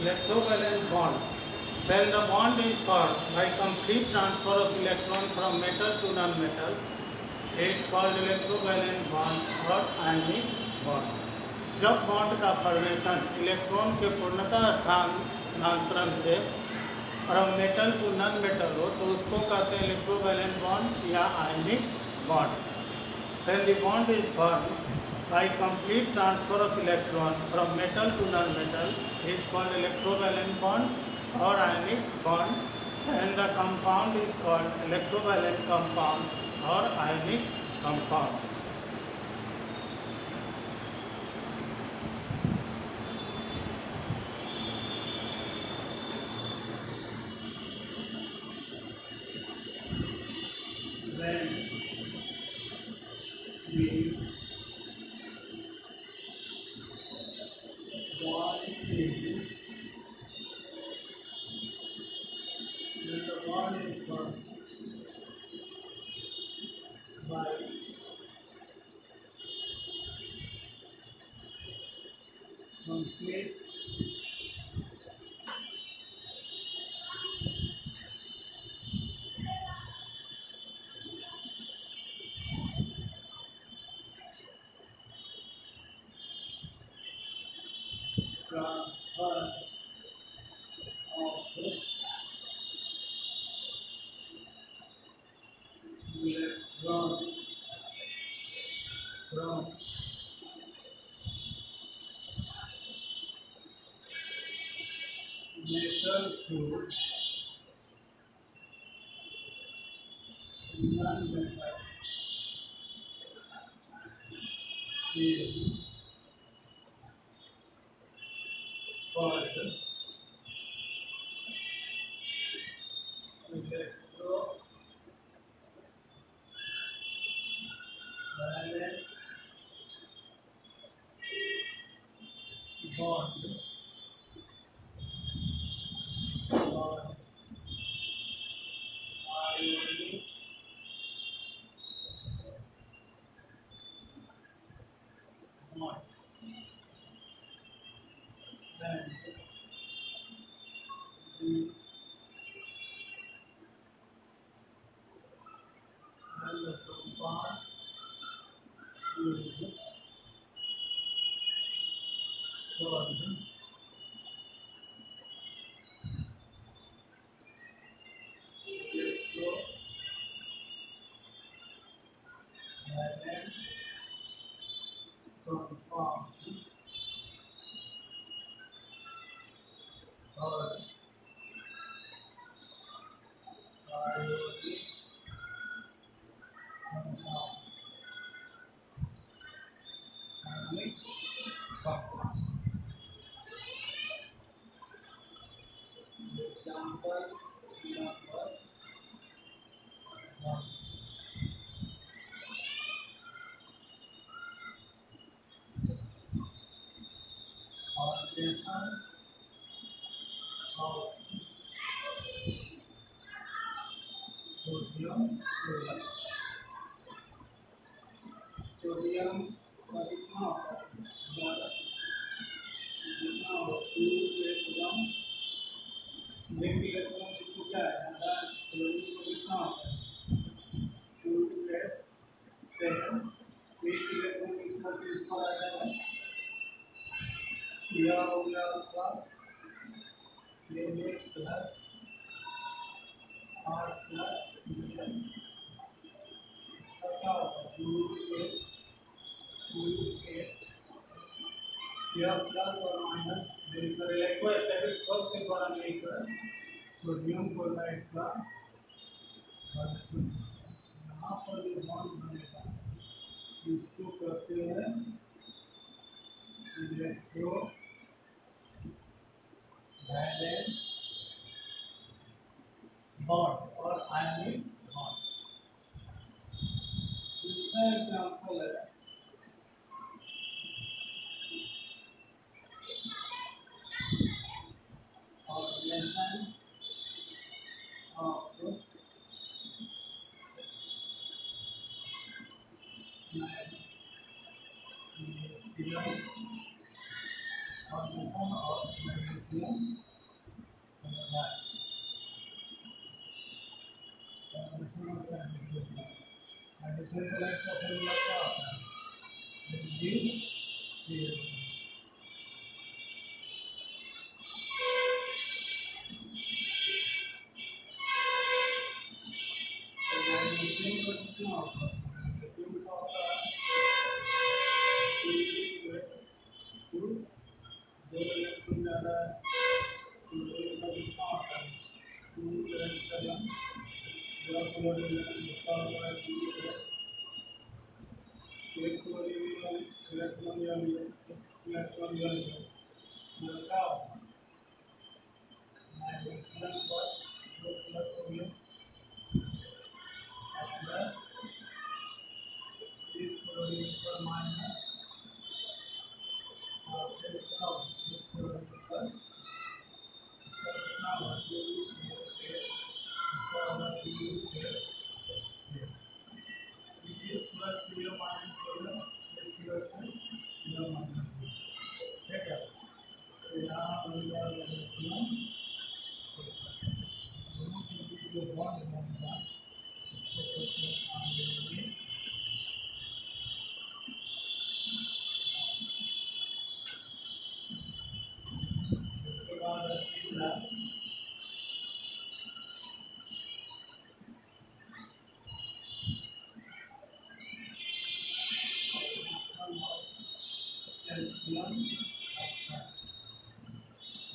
Electrovalent bond. When the bond is formed by complete transfer of electron from metal to non-metal, it is called electrovalent bond और ionic bond. जब bond का formation electron के पूर्णतः स्थानांतरण से from metal to non metal हो तो उसको कहते हैं इलेक्ट्रोवैलेंट बॉन्ड या ionic bond. When the bond is formed by complete transfer of electron from metal to non-metal is called electrovalent bond or ionic bond, and the compound is called electrovalent compound or ionic compound. When the bond is formed by complete transfer of electron from metal to non-metal is called electrovalent bond or ionic bond. And the compound is called electrovalent compound or ionic compound. Ionic compound. Example number 1. Formation of sodium chloride. Sodium का कितना होता है 11 कितना हो 2 electron एक electron इसको क्या है आधा क्लोरीन को कितना होता है 2 8 7 एक इलेक्ट्रॉन इसमें से इस पर आ जाएगा यह हो गया आपका ये प्लस R प्लस Cl क्या होगा 2 8 यह प्लस और माइनस मिलकर इलेक्ट्रोस्टैटिक फोर्स के द्वारा मिलकर सोडियम क्लोराइड का यहाँ पर जो बॉन्ड बनेगा इसको कहते हैं इलेक्ट्रोवैलेंट बॉन्ड और आयनिक बॉन्ड. दूसरा एग्जाम्पल है formation of magnesium, formation of magnesium magnesium chloride का फॉर्मूला क्या होता है? MgCl। मैग्नीशियम का कितना होता है? मैग्नीशियम का होता है 2 दो इलेक्ट्रॉन ज़्यादा है, क्लोरीन का कितना होता है 2.7 पूरा क्लोरीन इसका होता है 2 एक क्लोरीन इलेक्ट्रॉन या इलेक्ट्रॉन या क्या होता है मैग्नीशियम पर 2 प्लस हो गया प्लस इस क्लोरीन पर माइनस और फिर क्या होगा इस क्लोरीन पर कितना होगा 2 इस प्लस 0 माइनस करो इस प्लस से 0 माइनस ठीक है तो यहाँ बन गया मैग्नीशियम दोनों के बीच जो बॉन्ड बनेगा उसको कहते हैं आयनिक। इसके बाद तीसरा कैल्शियम ऑक्साइड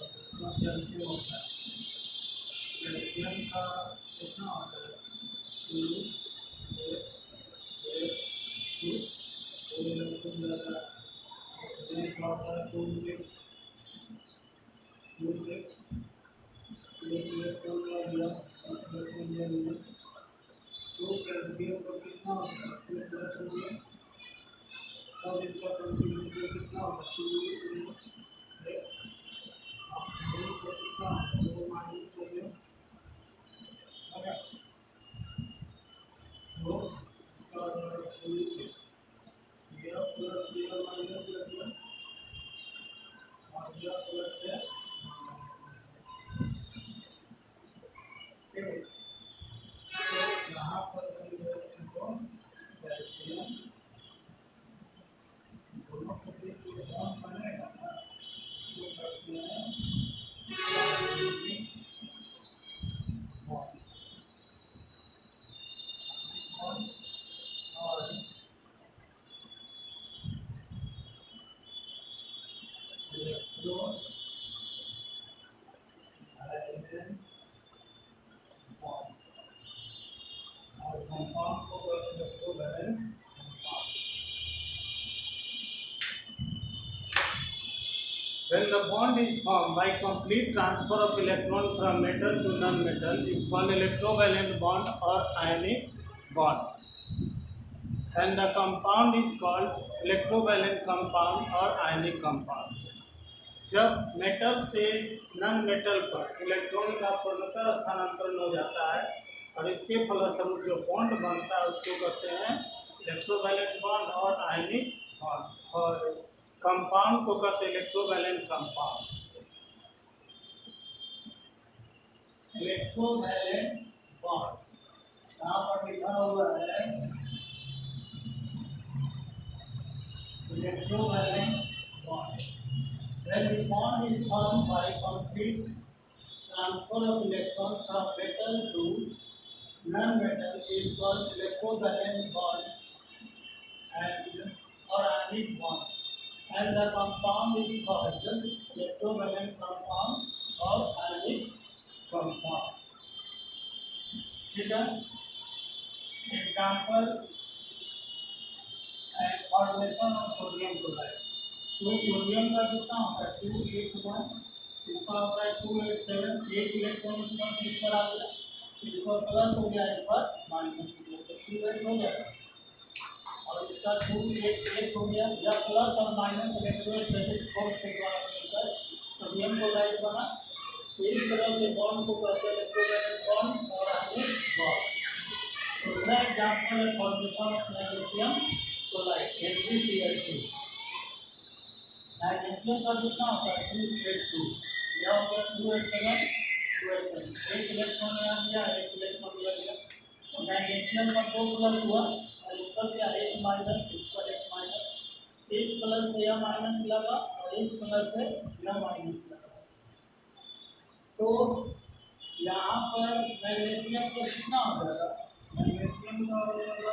और इसमें कैल्शियम ऑक्साइड कैल्शियम का कितना होता है 2 इलेक्ट्रॉन ज़्यादा ऑक्सीजन का होता है 2 6 एक इलेक्ट्रॉन का दिया इलेक्ट्रॉन दिया 2 कैल्शियम का कितना होता है 2 प्लस हो गया तब इसका कॉन्फिगरेशन कितना होगा 2 ऑक्सीजन का कितना होगा 2 माइनस हो गया तो इसका यह प्लस यह माइनस लग गया और यह प्लस है ठीक है तो यहाँ पर बन गया इनको कैल्शियम दोनों के बीच जो बॉन्ड बनेगा ना उसको कहते हैं आयनिक बॉन्ड और इलेक्ट्रॉन आयन बॉन्ड और कंपाउंड को कहते हैं covalent compound. When the bond is formed by complete transfer of electron from metal to non-metal, it's called electrovalent bond or ionic bond. And the compound is called electrovalent compound or ionic compound. जब metal से non metal पर electron का पूर्णतः स्थानांतरण हो जाता है और इसके फलस्वरूप जो बॉन्ड बनता है उसको कहते हैं इलेक्ट्रोवैलेंट बॉन्ड और आयनिक बॉन्ड और कंपाउंड को कहते हैं इलेक्ट्रोवैलेंट कंपाउंड। इलेक्ट्रोवैलेंट बॉन्ड यहाँ पर लिखा हुआ है electrovalent bond. When the bond is formed by complete transfer of electron from metal to non-metal is called electrovalent bond and or ionic bond, and the compound is called electrovalent compound or ionic compound. ठीक है example formation of sodium chloride तो sodium का कितना होता है 281 इसका होता है 287 एक इलेक्ट्रॉन इस पर 6 पर आ गया इस पर प्लस हो गया एक पर माइनस हो गया तो 2 हो जाएगा और इसका 2 हो गया या प्लस और माइनस इलेक्ट्रोस्टैटिक फोर्स के द्वारा मिलकर सोडियम क्लोराइड बना तो इस तरह के बॉन्ड को कहते हैं इलेक्ट्रोवैलेंट बॉन्ड और आयनिक बॉन्ड। दूसरा एग्जांपल है formation of magnesium chloride MgCl2 magnesium का कितना होता है 282 यह हो गया 287 एक इलेक्ट्रॉन यहाँ दिया एक इलेक्ट्रॉन दिया गया तो मैग्नीशियम मैग्नीशियम पर 2 प्लस हुआ और इस पर क्या 1 माइनस, इस पर 1 माइनस, इस प्लस से यह माइनस लगा और इस प्लस से यह माइनस लगा। तो यहाँ पर मैग्नीशियम को कितना हो जाएगा, मैग्नीशियम का हो जाएगा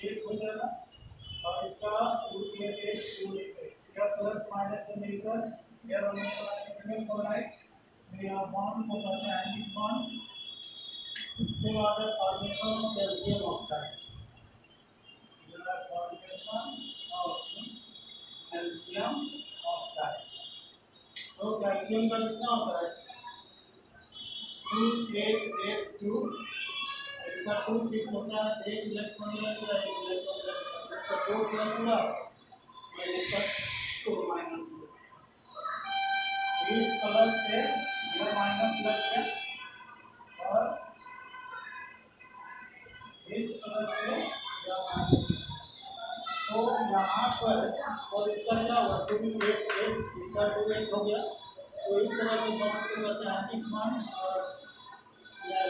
1 हो जाएगा और इसका रूट यह प्लस माइनस से मिलकर यह बनने वाला मैग्नीशियम क्लोराइड। तो यह बॉन्ड को कहते हैं आयनिक बॉन्ड। इसके बाद है formation of calcium oxide, formation of calcium oxide. तो कैल्शियम का कितना होता है 2 इसका 2 6 होता है, 1 इलेक्ट्रॉन लगता है, 1 इलेक्ट्रॉन लगता है, इसका 2 प्लस हुआ और इसका 2 माइनस हुआ। इस प्लस से यह माइनस लग गया और इस प्लस से यह माइनस। तो यहाँ पर और इसका क्या हुआ 2 1 इसका 2 1 हो गया। तो इस तरह के बॉन्ड को कहते हैं आयनिक बॉन्ड और या